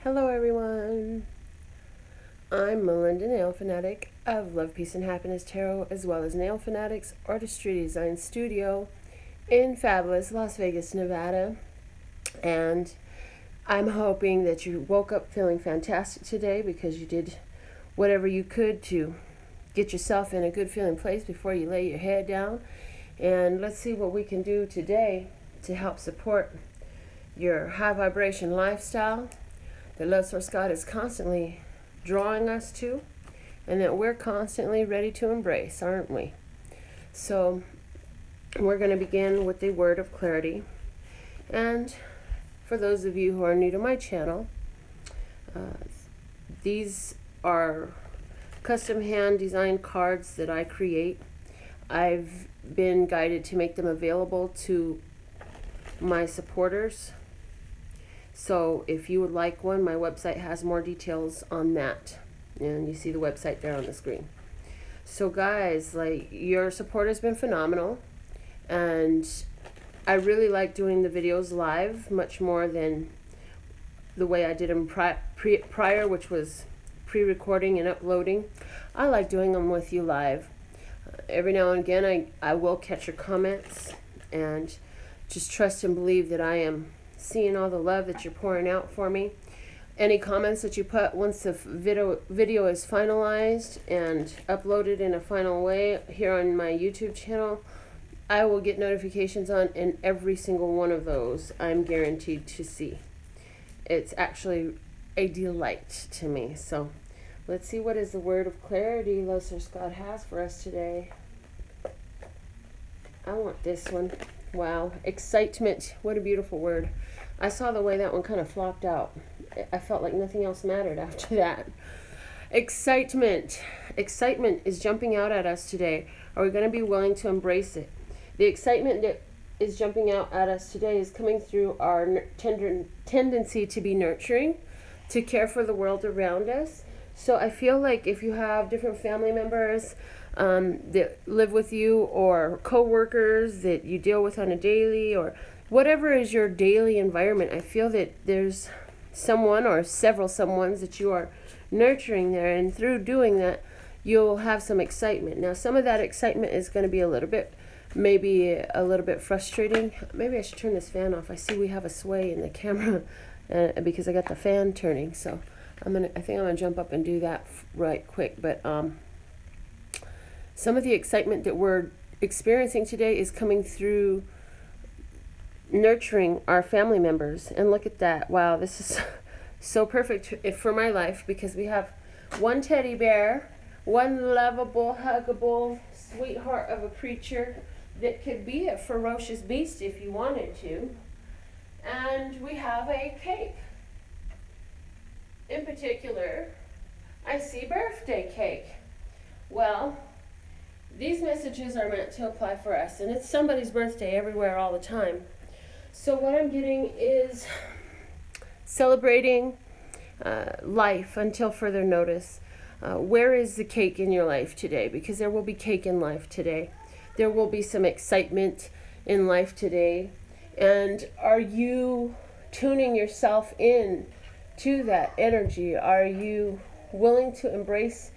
Hello everyone, I'm Melinda NailFanatic of Love, Peace, and Happiness Tarot, as well as Nail Fanatics Artistry Design Studio in fabulous Las Vegas, Nevada. And I'm hoping that you woke up feeling fantastic today because you did whatever you could to get yourself in a good feeling place before you lay your head down. And let's see what we can do today to help support your high vibration lifestyle that Love Source God is constantly drawing us to, and that we're constantly ready to embrace, aren't we? So we're going to begin with the word of clarity. And for those of you who are new to my channel, these are custom hand designed cards that I create. I've been guided to make them available to my supporters. So if you would like one, my website has more details on that. And you see the website there on the screen. So guys, like, your support has been phenomenal. And I really like doing the videos live much more than the way I did them prior, which was pre-recording and uploading. I like doing them with you live. Every now and again, I will catch your comments, and just trust and believe that I am seeing all the love that you're pouring out for me. Any comments that you put once the video is finalized and uploaded in a final way here on my YouTube channel, I will get notifications on, and every single one of those I'm guaranteed to see. It's actually a delight to me. So let's see what is the word of clarity Love Source God has for us today. I want this one. Wow, excitement. What a beautiful word. I saw the way that one kind of flopped out. I felt like nothing else mattered after that. Excitement. Excitement is jumping out at us today. Are we going to be willing to embrace it? The excitement that is jumping out at us today is coming through our tendency to be nurturing, to care for the world around us. So I feel like if you have different family members that live with you, or co-workers that you deal with on a daily, or whatever is your daily environment, I feel that there's someone or several someones that you are nurturing there, and through doing that you'll have some excitement. Now some of that excitement is going to be maybe a little bit frustrating. Maybe I should turn this fan off. I see we have a sway in the camera because I got the fan turning, so I think I'm gonna jump up and do that right quick. But some of the excitement that we're experiencing today is coming through nurturing our family members. And look at that. Wow, this is so perfect for my life, because we have one teddy bear, one lovable, huggable sweetheart of a creature that could be a ferocious beast if you wanted to. And we have a cake. In particular, I see birthday cake. Well, these messages are meant to apply for us, and it's somebody's birthday everywhere all the time. So what I'm getting is celebrating life until further notice. Where is the cake in your life today? Because there will be cake in life today. There will be some excitement in life today. And are you tuning yourself in to that energy? Are you willing to embrace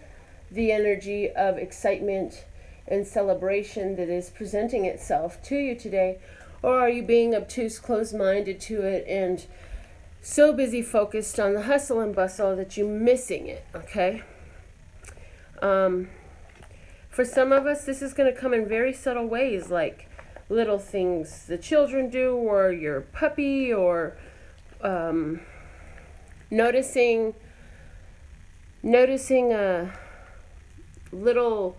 the energy of excitement and celebration that is presenting itself to you today? Or are you being obtuse, closed-minded to it, and so busy focused on the hustle and bustle that you're missing it, okay? For some of us, this is going to come in very subtle ways, like little things the children do, or your puppy, or noticing little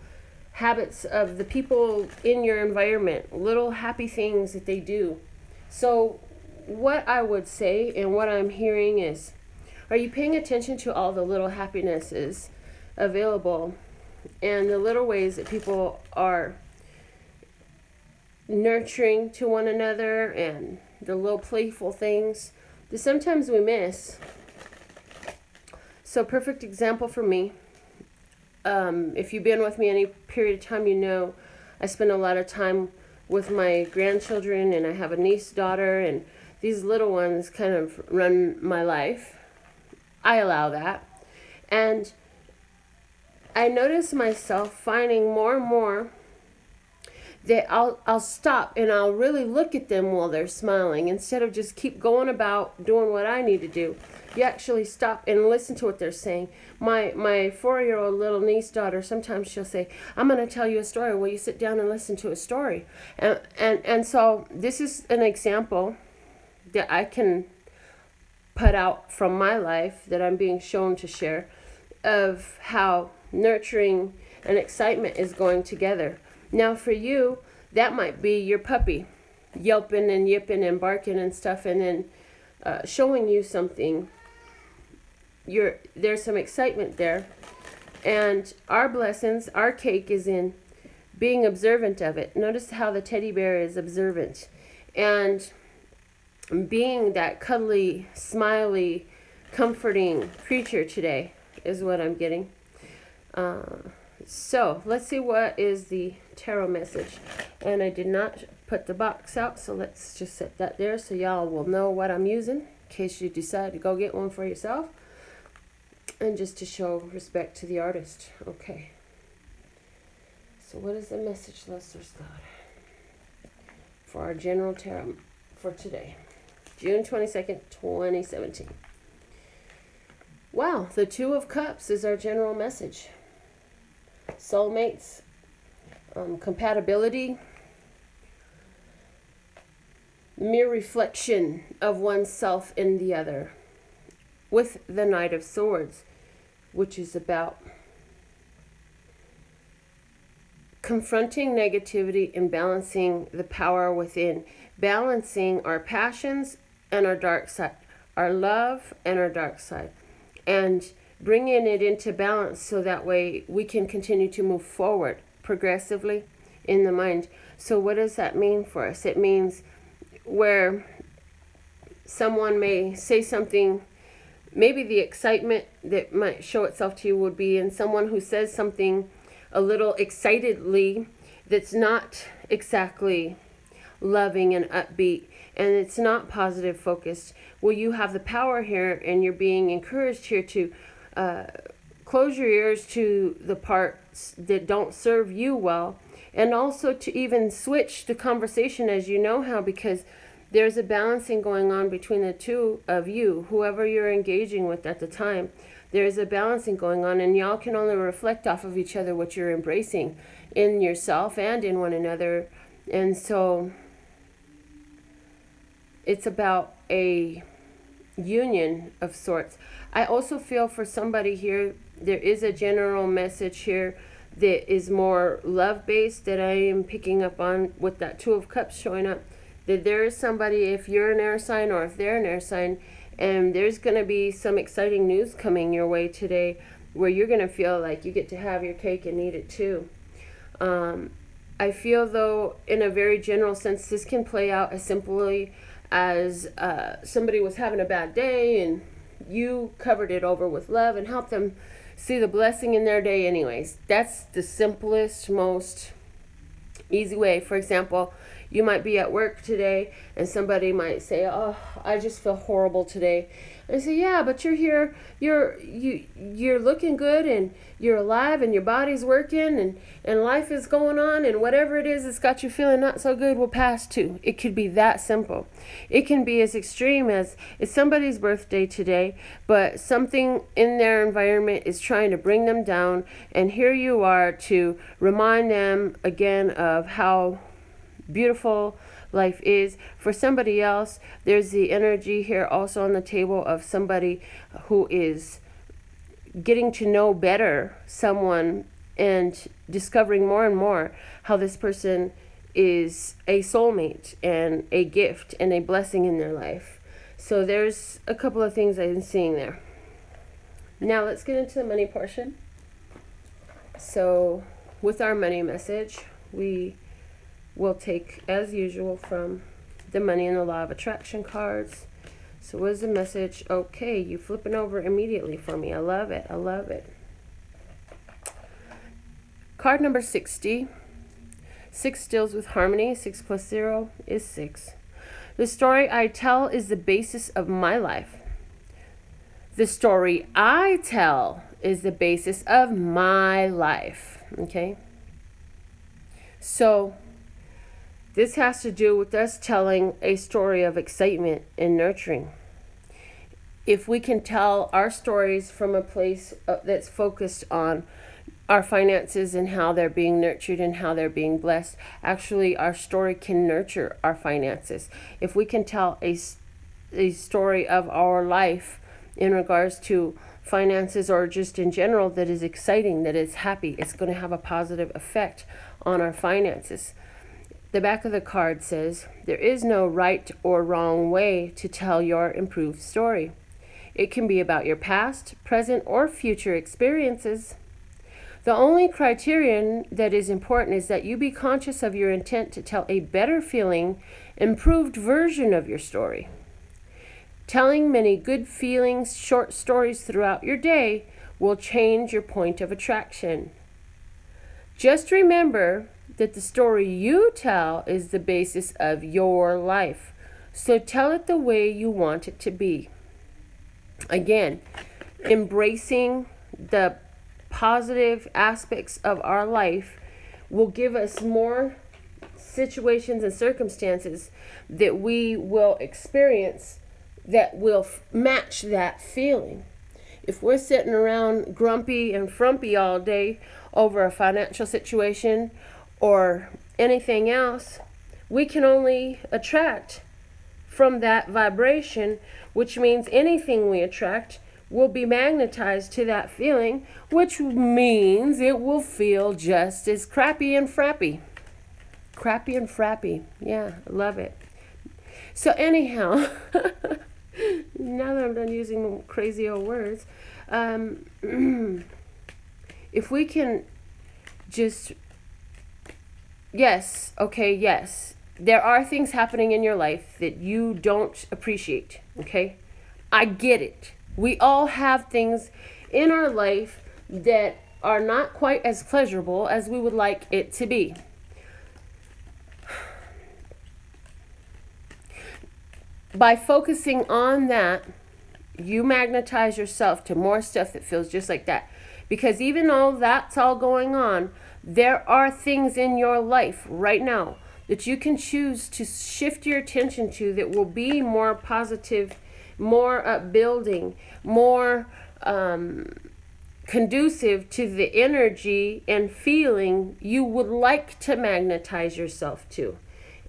habits of the people in your environment, little happy things that they do. So what I would say, and what I'm hearing is, are you paying attention to all the little happinesses available, and the little ways that people are nurturing to one another, and the little playful things that sometimes we miss? So perfect example for me. If you've been with me any period of time, you know I spend a lot of time with my grandchildren, and I have a niece daughter, and these little ones kind of run my life. I allow that. And I notice myself finding more and more that I'll stop and I'll really look at them while they're smiling instead of just keep going about doing what I need to do. You actually stop and listen to what they're saying. My 4-year-old little niece daughter, sometimes she'll say, I'm going to tell you a story. Will you sit down and listen to a story? And so this is an example that I can put out from my life that I'm being shown to share of how nurturing and excitement is going together. Now for you, that might be your puppy yelping and yipping and barking and stuff, and then showing you something. There's some excitement there. And our blessings, our cake is in being observant of it. Notice how the teddy bear is observant. And being that cuddly, smiley, comforting creature today is what I'm getting. So let's see what is the tarot message. And I did not put the box out, so let's just set that there so y'all will know what I'm using in case you decide to go get one for yourself. And just to show respect to the artist. Okay. So what is the message, Lester's God, for our general tarot for today? June 22nd, 2017. Wow, the Two of Cups is our general message. Soulmates, compatibility, mere reflection of oneself in the other, with the Knight of Swords, which is about confronting negativity and balancing the power within, balancing our passions and our dark side, our love and our dark side, and bringing it into balance so that way we can continue to move forward progressively in the mind. So what does that mean for us? It means where someone may say something, maybe the excitement that might show itself to you would be in someone who says something a little excitedly that's not exactly loving and upbeat, and it's not positive focused. Well, you have the power here, and you're being encouraged here to close your ears to the parts that don't serve you well, and also to even switch the conversation as you know how, because there's a balancing going on between the two of you, whoever you're engaging with at the time. There's a balancing going on, and y'all can only reflect off of each other what you're embracing in yourself and in one another. And so it's about a union of sorts. I also feel for somebody here, there is a general message here that is more love-based that I am picking up on with that Two of Cups showing up. That there is somebody, if you're an air sign or if they're an air sign, and there's going to be some exciting news coming your way today where you're going to feel like you get to have your cake and eat it too. I feel, though, in a very general sense, this can play out as simply as somebody was having a bad day and you covered it over with love and helped them see the blessing in their day anyways. That's the simplest, most easy way. For example, you might be at work today and somebody might say, oh, I just feel horrible today. And I say, yeah, but you're here, you're looking good and you're alive and your body's working and life is going on, and whatever it is that's got you feeling not so good will pass too. It could be that simple. It can be as extreme as it's somebody's birthday today, but something in their environment is trying to bring them down, and here you are to remind them again of how beautiful life is. For somebody else, there's the energy here also on the table of somebody who is getting to know better someone and discovering more and more how this person is a soulmate and a gift and a blessing in their life. So there's a couple of things I'm seeing there. Now let's get into the money portion. So with our money message, we will take, as usual, from the Money and the Law of Attraction cards. So what is the message? Okay, you flipping over immediately for me. I love it. I love it. Card number 60. 6 deals with harmony. 6 plus 0 is 6. The story I tell is the basis of my life. The story I tell is the basis of my life. Okay? So, this has to do with us telling a story of excitement and nurturing. If we can tell our stories from a place that's focused on our finances and how they're being nurtured and how they're being blessed, actually our story can nurture our finances. If we can tell a story of our life in regards to finances or just in general that is exciting, that is happy, it's going to have a positive effect on our finances. The back of the card says, there is no right or wrong way to tell your improved story. It can be about your past, present, or future experiences. The only criterion that is important is that you be conscious of your intent to tell a better feeling, improved version of your story. Telling many good feelings, short stories throughout your day will change your point of attraction. Just remember that the story you tell is the basis of your life. So tell it the way you want it to be. Again, embracing the positive aspects of our life will give us more situations and circumstances that we will experience that will match that feeling. If we're sitting around grumpy and frumpy all day over a financial situation or anything else, we can only attract from that vibration, which means anything we attract will be magnetized to that feeling, which means it will feel just as crappy and frappy. Crappy and frappy. Yeah, I love it. So anyhow, now that I'm done using crazy old words, if we can just, yes, there are things happening in your life that you don't appreciate, okay? I get it. We all have things in our life that are not quite as pleasurable as we would like it to be. By focusing on that, you magnetize yourself to more stuff that feels just like that. Because even though that's all going on, there are things in your life right now that you can choose to shift your attention to that will be more positive, more upbuilding, more conducive to the energy and feeling you would like to magnetize yourself to.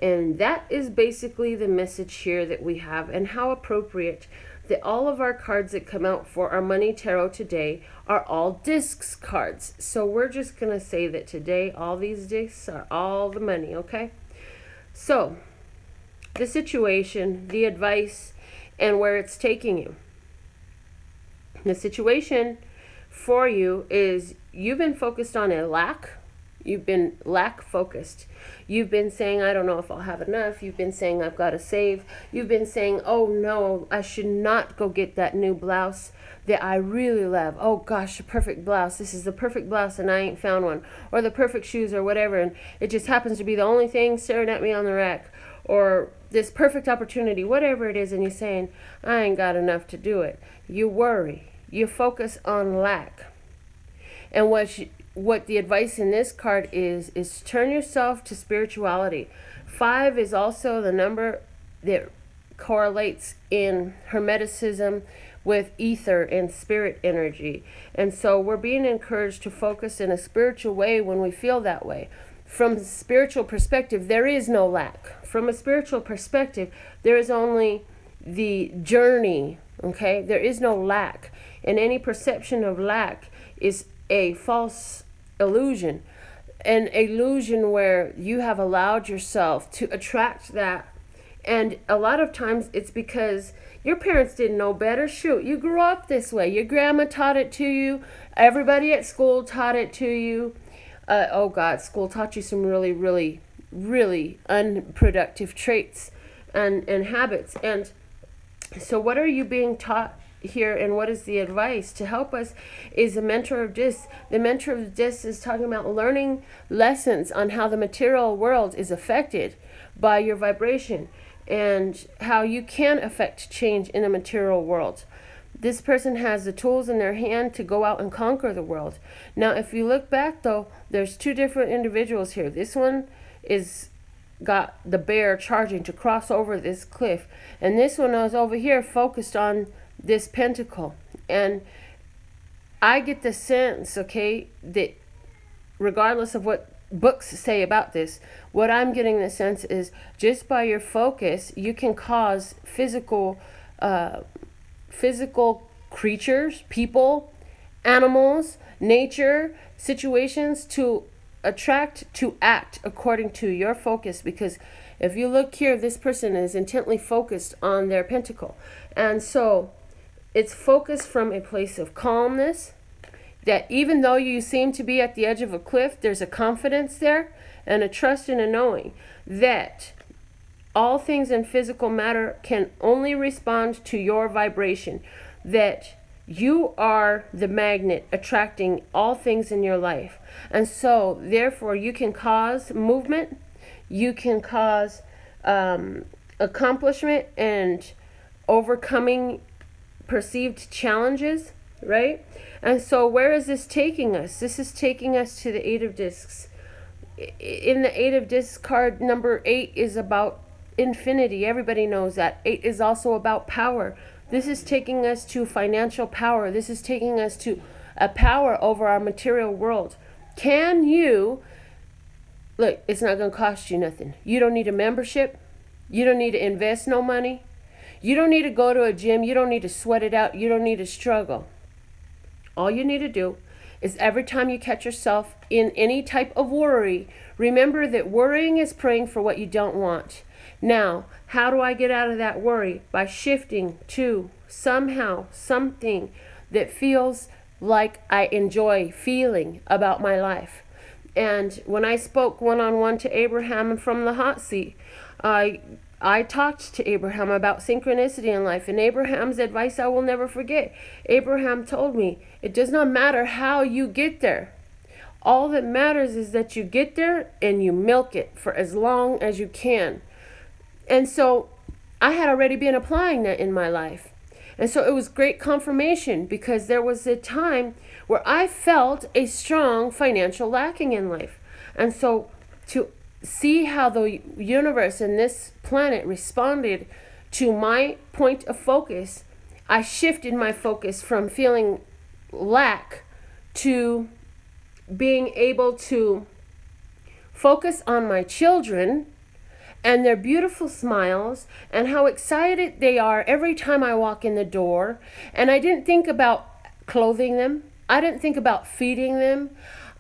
And that is basically the message here that we have, and how appropriate that all of our cards that come out for our money tarot today are all discs cards. So we're just going to say that today all these discs are all the money, okay? So, the situation, the advice, and where it's taking you. The situation for you is you've been focused on a lack. You've been lack focused. You've been saying, I don't know if I'll have enough. You've been saying, I've got to save. You've been saying, oh no, I should not go get that new blouse that I really love. Oh gosh, the perfect blouse. This is the perfect blouse and I ain't found one. Or the perfect shoes or whatever. And it just happens to be the only thing staring at me on the rack. Or this perfect opportunity, whatever it is. And you're saying, I ain't got enough to do it. You worry. You focus on lack. And what the advice in this card is turn yourself to spirituality. 5 is also the number that correlates in Hermeticism with ether and spirit energy. And so we're being encouraged to focus in a spiritual way when we feel that way. From a spiritual perspective, there is no lack. From a spiritual perspective, there is only the journey, okay? There is no lack. And any perception of lack is a false illusion, an illusion where you have allowed yourself to attract that. And a lot of times it's because your parents didn't know better. Shoot, you grew up this way. Your grandma taught it to you. Everybody at school taught it to you. Oh God, school taught you some really, really, really unproductive traits and habits. And so what are you being taught here, and what is the advice to help us is the mentor of this. The mentor of this is talking about learning lessons on how the material world is affected by your vibration and how you can affect change in the material world. This person has the tools in their hand to go out and conquer the world. Now, if you look back, though, there's two different individuals here. This one is got the bear charging to cross over this cliff. And this one is over here focused on this pentacle. And I get the sense, okay, that regardless of what books say about this, what I'm getting the sense is just by your focus, you can cause physical creatures, people, animals, nature, situations to attract, to act according to your focus. Because if you look here, this person is intently focused on their pentacle. And so it's focused from a place of calmness, that even though you seem to be at the edge of a cliff, there's a confidence there and a trust and a knowing that all things in physical matter can only respond to your vibration, that you are the magnet attracting all things in your life. And so therefore you can cause movement, you can cause accomplishment and overcoming perceived challenges, right? And so where is this taking us? This is taking us to the Eight of Discs. In the Eight of Discs card, number 8 is about infinity. Everybody knows that. 8 is also about power. This is taking us to financial power. This is taking us to a power over our material world. Can you, look, it's not going to cost you nothing. You don't need a membership. You don't need to invest no money. You don't need to go to a gym. You don't need to sweat it out. You don't need to struggle. All you need to do is every time you catch yourself in any type of worry, remember that worrying is praying for what you don't want. Now, how do I get out of that worry? By shifting to somehow something that feels like I enjoy feeling about my life. And when I spoke one-on-one to Abraham from the hot seat, I talked to Abraham about synchronicity in life, and Abraham's advice I will never forget. Abraham told me, it does not matter how you get there. All that matters is that you get there and you milk it for as long as you can. And so I had already been applying that in my life. And so it was great confirmation, because there was a time where I felt a strong financial lacking in life. And so to see how the universe and this planet responded to my point of focus, I shifted my focus from feeling lack to being able to focus on my children and their beautiful smiles and how excited they are every time I walk in the door. And I didn't think about clothing them. I didn't think about feeding them.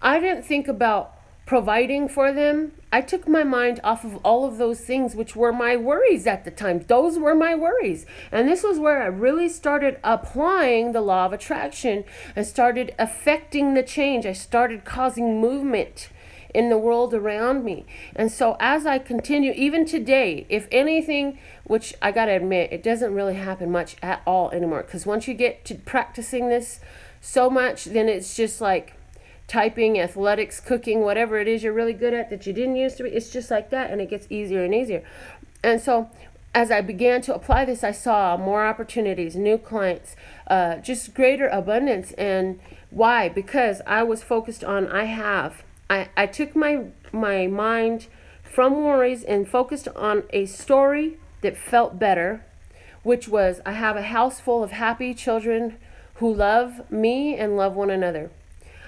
I didn't think about providing for them. I took my mind off of all of those things which were my worries at the time. Those were my worries. And this was where I really started applying the law of attraction and started affecting the change. I started causing movement in the world around me. And so as I continue, even today, if anything, which I gotta admit, it doesn't really happen much at all anymore, because once you get to practicing this so much, then it's just like typing, athletics, cooking, whatever it is you're really good at that you didn't used to be. It's just like that, and it gets easier and easier. And so as I began to apply this, I saw more opportunities, new clients, just greater abundance. And why? Because I was focused on I took my mind from worries and focused on a story that felt better, which was I have a house full of happy children who love me and love one another.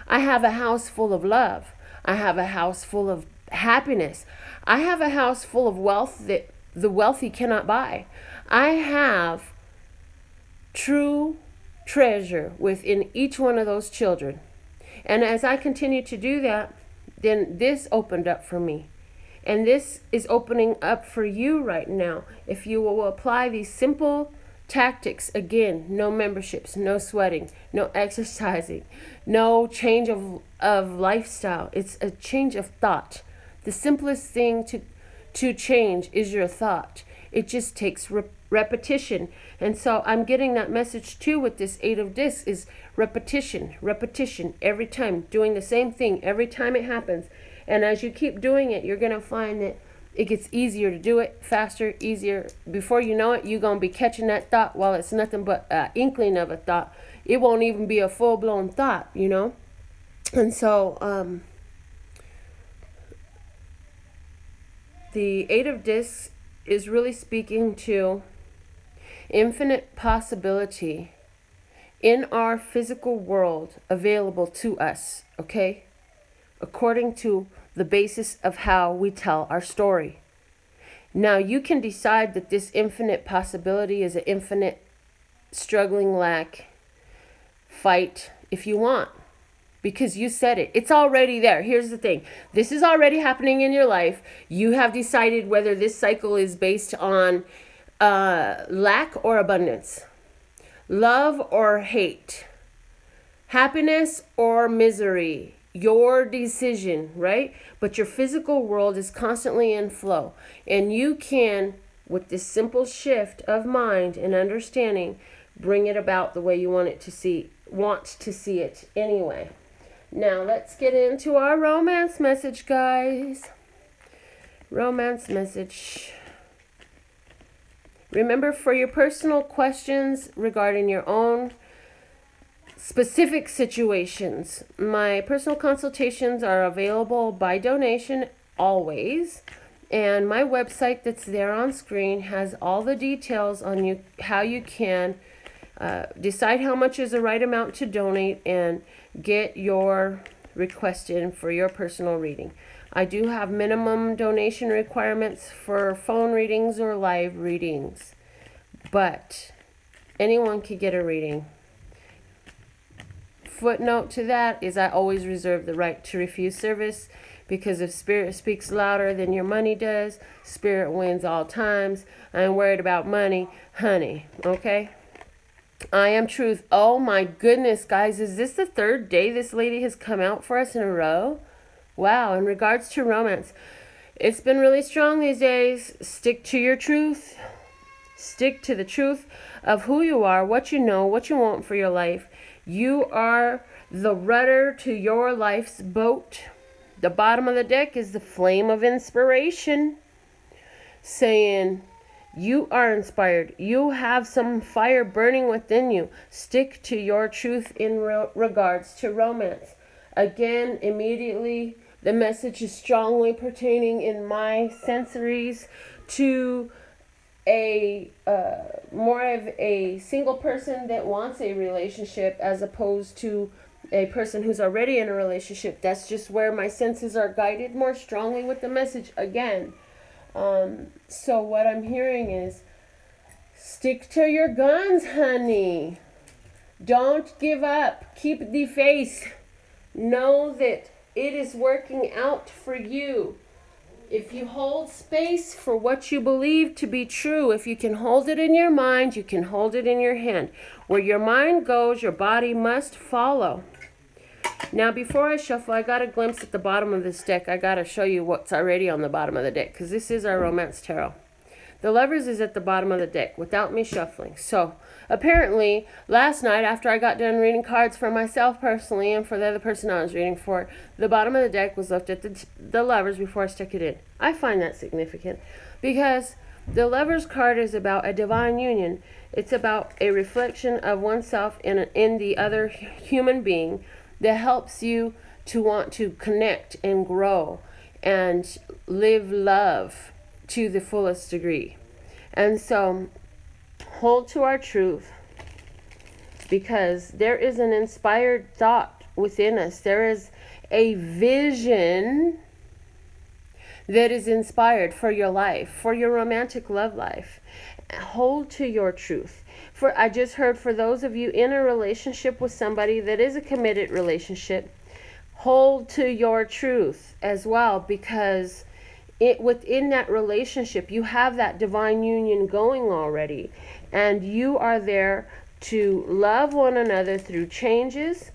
I have a house full of love. I have a house full of happiness. I have a house full of wealth that the wealthy cannot buy. I have true treasure within each one of those children. And as I continue to do that, then this opened up for me. And this is opening up for you right now. If you will apply these simple tactics, again, no memberships, no sweating, no exercising, no change of lifestyle. It's a change of thought. The simplest thing to change is your thought. It just takes repetition. And so I'm getting that message too with this Eight of Discs is repetition, repetition every time, doing the same thing every time it happens. And as you keep doing it, you're going to find that It gets easier to do it, faster, easier. Before you know it, you're going to be catching that thought while it's nothing but an inkling of a thought. It won't even be a full-blown thought, you know? And so, the Eight of Discs is really speaking to infinite possibility in our physical world available to us, okay? According to the basis of how we tell our story. Now, you can decide that this infinite possibility is an infinite struggling lack fight if you want, because you said it. It's already there. Here's the thing. This is already happening in your life. You have decided whether this cycle is based on lack or abundance, love or hate, happiness or misery. Your decision, right? But your physical world is constantly in flow. And you can, with this simple shift of mind and understanding, bring it about the way you want to see it anyway. Now, let's get into our romance message, guys. Romance message. Remember, for your personal questions regarding your own specific situations, my personal consultations are available by donation always, and my website that's there on screen has all the details on how you can decide how much is the right amount to donate and get your request in for your personal reading. I do have minimum donation requirements for phone readings or live readings, but anyone can get a reading. Footnote to that is I always reserve the right to refuse service, because if spirit speaks louder than your money does, spirit wins all times. I ain't worried about money, honey, okay? I am truth. Oh my goodness, guys, is this the third day this lady has come out for us in a row? Wow, in regards to romance, it's been really strong these days. Stick to your truth. Stick to the truth of who you are, what you know, what you want for your life. You are the rudder to your life's boat. The bottom of the deck is the flame of inspiration, saying you are inspired. You have some fire burning within you. Stick to your truth in regards to romance. Again, immediately, the message is strongly pertaining in my sensories to a more of a single person that wants a relationship, as opposed to a person who's already in a relationship. That's just where my senses are guided more strongly with the message again. So what I'm hearing is, stick to your guns, honey. Don't give up. Keep the faith. Know that it is working out for you. If you hold space for what you believe to be true, if you can hold it in your mind, you can hold it in your hand. Where your mind goes, your body must follow. Now, before I shuffle, I got a glimpse at the bottom of this deck. I got to show you what's already on the bottom of the deck, because this is our Romance Tarot. The Lovers is at the bottom of the deck without me shuffling. So, apparently, last night after I got done reading cards for myself personally and for the other person I was reading for, the bottom of the deck was left at the Lovers before I stuck it in. I find that significant because the Lovers card is about a divine union. It's about a reflection of oneself in the other human being that helps you to want to connect and grow and live love to the fullest degree. And so hold to our truth, because there is an inspired thought within us. There is a vision that is inspired for your life, for your romantic love life. Hold to your truth. For I just heard, for those of you in a relationship with somebody that is a committed relationship, hold to your truth as well, because within that relationship, you have that divine union going already, and you are there to love one another through changes,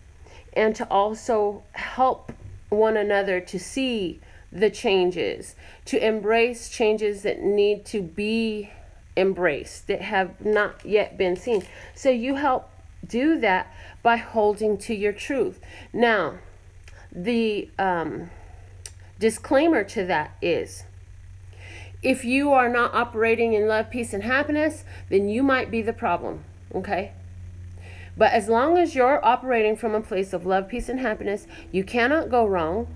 and to also help one another to see the changes, to embrace changes that need to be embraced, that have not yet been seen. So you help do that by holding to your truth. Now, the disclaimer to that is, If you are not operating in love, peace, and happiness, then you might be the problem, okay? But as long as you're operating from a place of love, peace, and happiness, you cannot go wrong.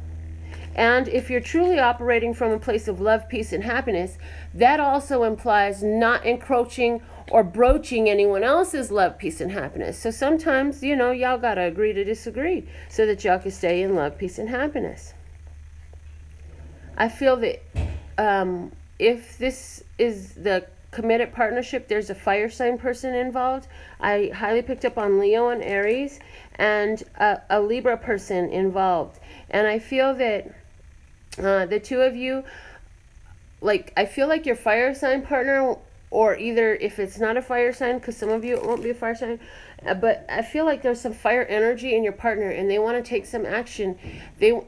And if you're truly operating from a place of love, peace, and happiness, that also implies not encroaching or broaching anyone else's love, peace, and happiness. So sometimes, you know, y'all got to agree to disagree so that y'all can stay in love, peace, and happiness. I feel that if this is the committed partnership, there's a fire sign person involved. I highly picked up on Leo and Aries and a Libra person involved. And I feel that the two of you, like, I feel like your fire sign partner, or either if it's not a fire sign, because some of you it won't be a fire sign, but I feel like there's some fire energy in your partner and they want to take some action.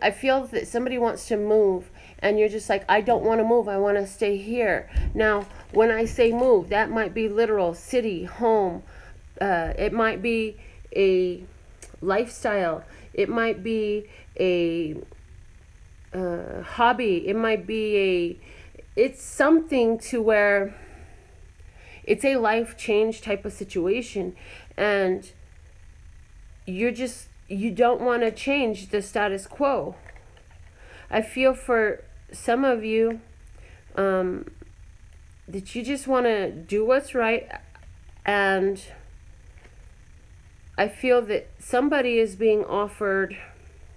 I feel that somebody wants to move and you're just like, I don't want to move, I want to stay here. Now, when I say move, that might be literal, city, home. It might be a lifestyle. It might be a hobby. It might be it's something to where it's a life change type of situation, and you don't want to change the status quo. I feel for some of you that you just want to do what's right, and I feel that somebody is being offered,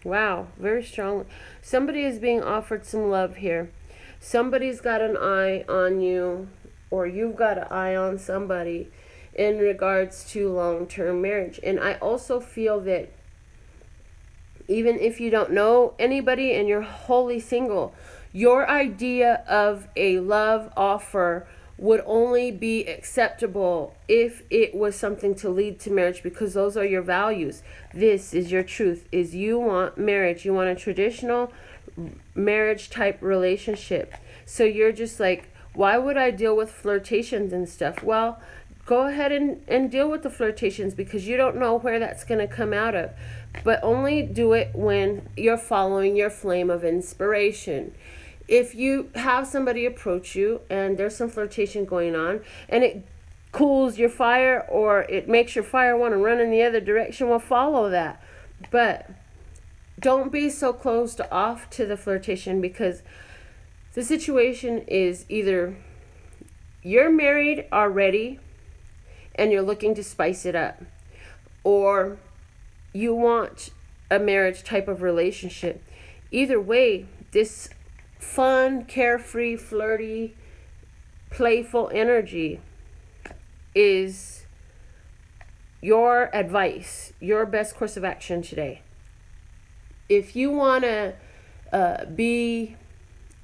wow, very strong, somebody is being offered some love here. Somebody's got an eye on you, or you've got an eye on somebody in regards to long-term marriage. And I also feel that even if you don't know anybody and you're wholly single, your idea of a love offer would only be acceptable if it was something to lead to marriage, because those are your values. This is your truth, is you want marriage. You want a traditional marriage type relationship. So you're just like, why would I deal with flirtations and stuff? Well, go ahead and deal with the flirtations, because you don't know where that's going to come out of. But only do it when you're following your flame of inspiration. If you have somebody approach you and there's some flirtation going on and it cools your fire, or it makes your fire want to run in the other direction, well, follow that. But don't be so closed off to the flirtation, because the situation is either you're married already and you're looking to spice it up, or you want a marriage type of relationship. Either way, this fun, carefree, flirty, playful energy is your advice, your best course of action today. If you want to be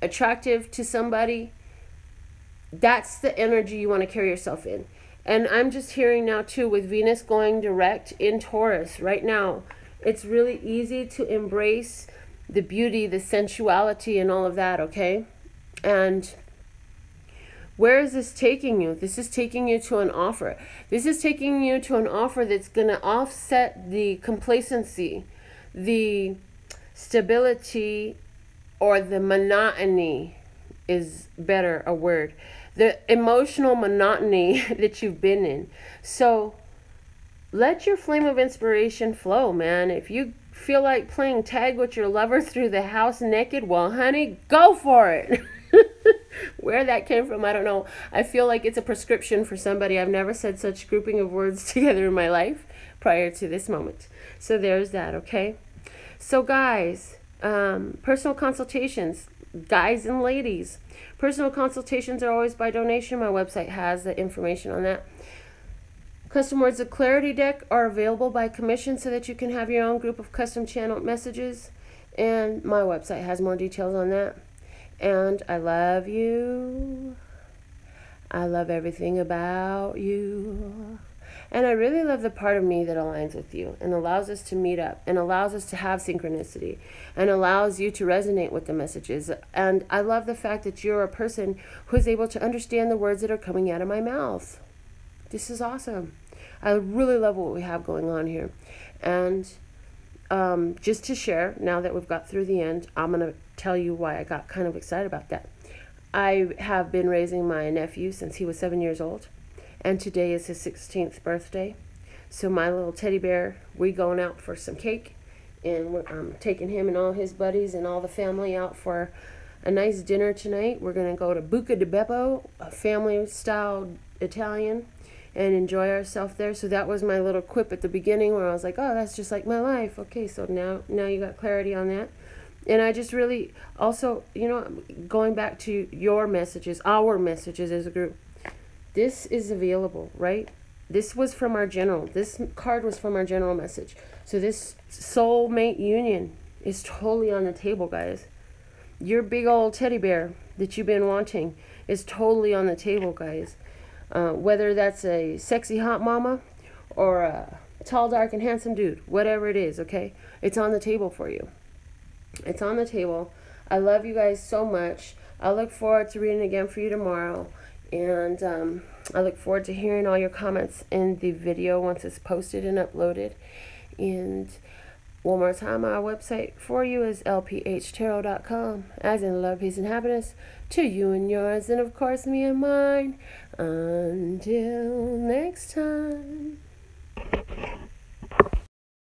attractive to somebody, that's the energy you want to carry yourself in. And I'm just hearing now too, with Venus going direct in Taurus right now, it's really easy to embrace the beauty, the sensuality, and all of that, okay? And where is this taking you? This is taking you to an offer. This is taking you to an offer that's going to offset the complacency, the stability, or the monotony is better a word. The emotional monotony that you've been in. So let your flame of inspiration flow, man. If you feel like playing tag with your lover through the house naked, well, honey, go for it. Where that came from, I don't know. I feel like it's a prescription for somebody. I've never said such grouping of words together in my life prior to this moment. So there's that, okay? So guys, personal consultations, guys and ladies. Personal consultations are always by donation. My website has the information on that. Custom Words of Clarity deck are available by commission so that you can have your own group of custom channeled messages. And my website has more details on that. And I love you. I love everything about you. And I really love the part of me that aligns with you and allows us to meet up and allows us to have synchronicity and allows you to resonate with the messages. And I love the fact that you're a person who is able to understand the words that are coming out of my mouth. This is awesome. I really love what we have going on here. And just to share, now that we've got through the end, I'm going to tell you why I got kind of excited about that. I have been raising my nephew since he was 7 years old, and today is his 16th birthday. So my little teddy bear, we going out for some cake, and I'm taking him and all his buddies and all the family out for a nice dinner tonight. We're going to go to Buca di Beppo, a family-style Italian, and enjoy ourselves there. So that was my little quip at the beginning where I was like, oh, that's just like my life. Okay, so now you got clarity on that. And I just really also, you know, going back to your messages, our messages as a group, this is available, right? This was from our general. This card was from our general message. So this soulmate union is totally on the table, guys. Your big old teddy bear that you've been wanting is totally on the table, guys. Whether that's a sexy hot mama or a tall, dark, and handsome dude, whatever it is, okay? It's on the table for you. It's on the table. I love you guys so much. I look forward to reading again for you tomorrow. And I look forward to hearing all your comments in the video once it's posted and uploaded. And one more time, our website for you is lphtarot.com, as in love, peace, and happiness to you and yours, and of course me and mine. Until next time.